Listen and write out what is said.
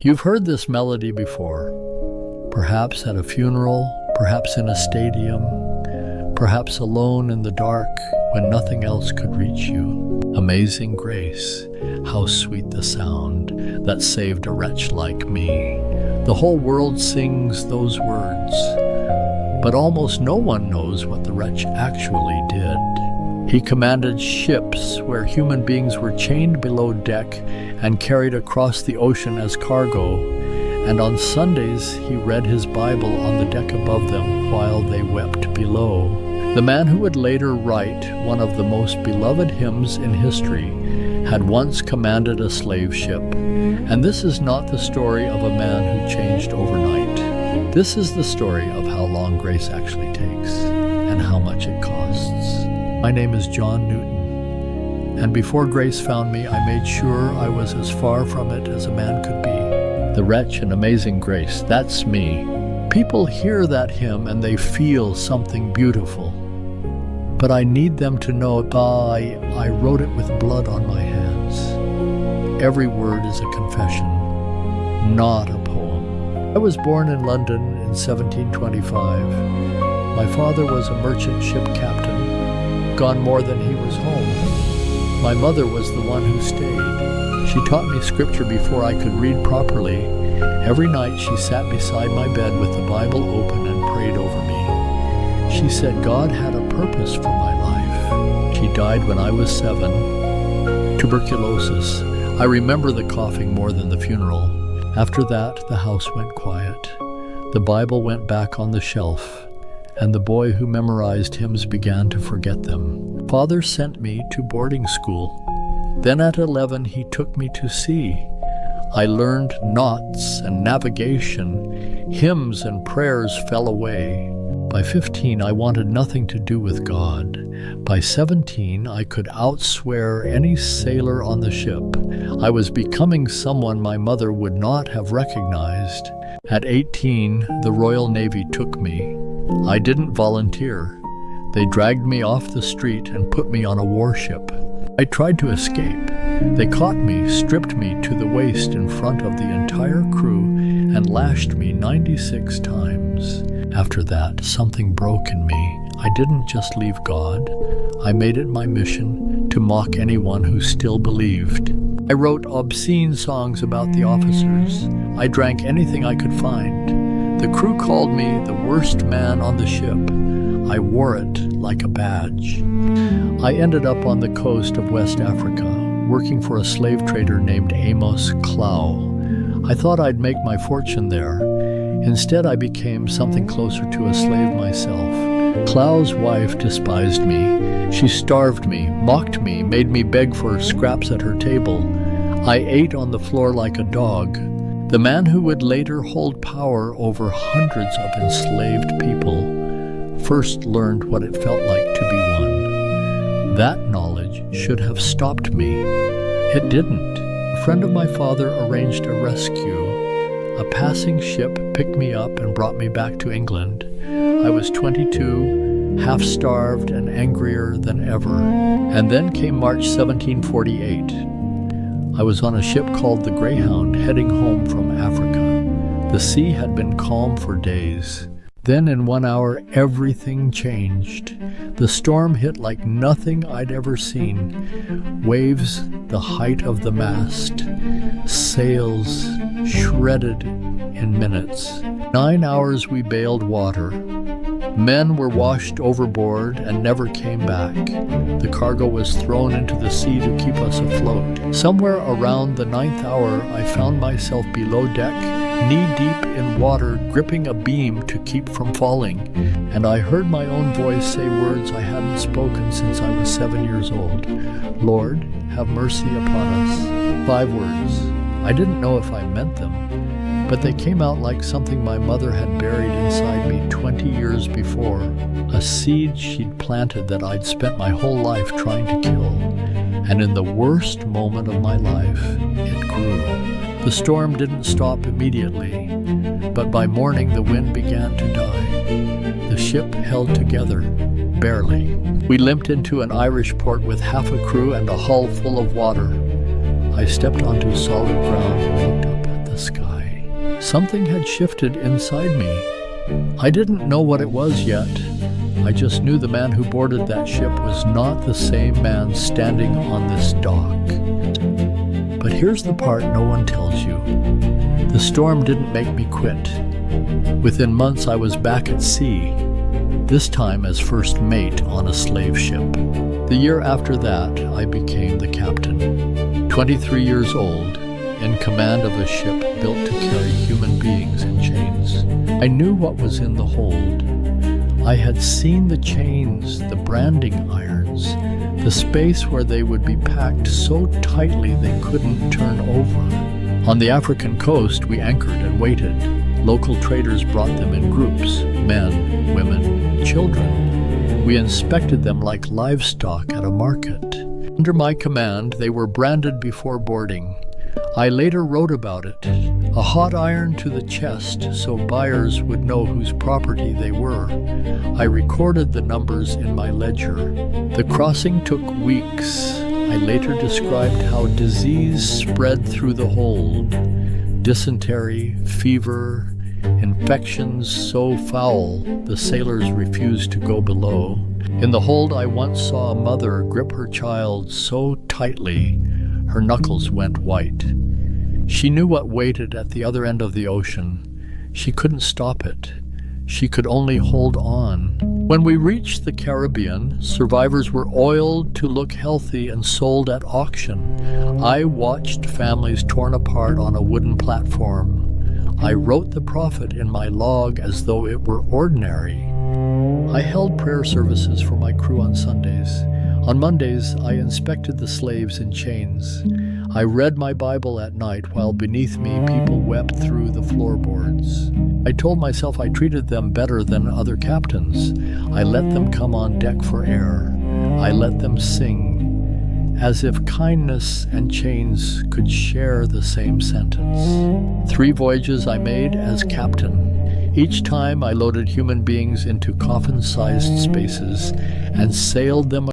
You've heard this melody before, perhaps at a funeral, perhaps in a stadium, perhaps alone in the dark when nothing else could reach you. Amazing grace, how sweet the sound that saved a wretch like me. The whole world sings those words, but almost no one knows what the wretch actually did. He commanded ships where human beings were chained below deck and carried across the ocean as cargo, and on Sundays he read his Bible on the deck above them while they wept below. The man who would later write one of the most beloved hymns in history had once commanded a slave ship, and this is not the story of a man who changed overnight. This is the story of how long grace actually takes and how much it costs. My name is John Newton, and before grace found me, I made sure I was as far from it as a man could be. The wretch in Amazing Grace, that's me. People hear that hymn and they feel something beautiful, but I need them to know I wrote it with blood on my hands. Every word is a confession, not a poem. I was born in London in 1725. My father was a merchant ship captain, gone more than he was home. My mother was the one who stayed. She taught me scripture before I could read properly. Every night she sat beside my bed with the Bible open and prayed over me. She said God had a purpose for my life. She died when I was 7. Tuberculosis. I remember the coughing more than the funeral. After that, the house went quiet. The Bible went back on the shelf, and the boy who memorized hymns began to forget them. Father sent me to boarding school. Then at 11 he took me to sea. I learned knots and navigation. Hymns and prayers fell away. By 15 I wanted nothing to do with God. By 17 I could outswear any sailor on the ship. I was becoming someone my mother would not have recognized. At 18 the Royal Navy took me. I didn't volunteer. They dragged me off the street and put me on a warship. I tried to escape. They caught me, stripped me to the waist in front of the entire crew, and lashed me 96 times. After that, something broke in me. I didn't just leave God. I made it my mission to mock anyone who still believed. I wrote obscene songs about the officers. I drank anything I could find. The crew called me the worst man on the ship. I wore it like a badge. I ended up on the coast of West Africa, working for a slave trader named Amos Clow. I thought I'd make my fortune there. Instead, I became something closer to a slave myself. Clow's wife despised me. She starved me, mocked me, made me beg for scraps at her table. I ate on the floor like a dog. The man who would later hold power over hundreds of enslaved people first learned what it felt like to be one. That knowledge should have stopped me. It didn't. A friend of my father arranged a rescue. A passing ship picked me up and brought me back to England. I was 22, half-starved and angrier than ever. And then came March 1748. I was on a ship called the Greyhound, heading home from Africa. The sea had been calm for days. Then in 1 hour, everything changed. The storm hit like nothing I'd ever seen. Waves the height of the mast. Sails shredded in minutes. 9 hours we bailed water. Men were washed overboard and never came back. The cargo was thrown into the sea to keep us afloat. Somewhere around the 9th hour, I found myself below deck, knee-deep in water, gripping a beam to keep from falling. And I heard my own voice say words I hadn't spoken since I was 7 years old. Lord, have mercy upon us. 5 words. I didn't know if I meant them, but they came out like something my mother had buried inside me 20 years before, a seed she'd planted that I'd spent my whole life trying to kill. And in the worst moment of my life, it grew. The storm didn't stop immediately, but by morning the wind began to die. The ship held together, barely. We limped into an Irish port with half a crew and a hull full of water. I stepped onto solid ground and looked up at the sky. Something had shifted inside me. I didn't know what it was yet. I just knew the man who boarded that ship was not the same man standing on this dock. But here's the part no one tells you. The storm didn't make me quit. Within months I was back at sea, this time as first mate on a slave ship. The year after that, I became the captain. 23 years old, in command of a ship built to carry human beings in chains. I knew what was in the hold. I had seen the chains, the branding irons, the space where they would be packed so tightly they couldn't turn over. On the African coast, we anchored and waited. Local traders brought them in groups, men, women, children. We inspected them like livestock at a market. Under my command, they were branded before boarding. I later wrote about it, a hot iron to the chest so buyers would know whose property they were. I recorded the numbers in my ledger. The crossing took weeks. I later described how disease spread through the hold. Dysentery, fever, infections so foul the sailors refused to go below. In the hold I once saw a mother grip her child so tightly her knuckles went white. She knew what waited at the other end of the ocean. She couldn't stop it. She could only hold on. When we reached the Caribbean, survivors were oiled to look healthy and sold at auction. I watched families torn apart on a wooden platform. I wrote the profit in my log as though it were ordinary. I held prayer services for my crew on Sundays. On Mondays, I inspected the slaves in chains. I read my Bible at night while beneath me people wept through the floorboards. I told myself I treated them better than other captains. I let them come on deck for air. I let them sing, as if kindness and chains could share the same sentence. 3 voyages I made as captain. Each time I loaded human beings into coffin-sized spaces and sailed them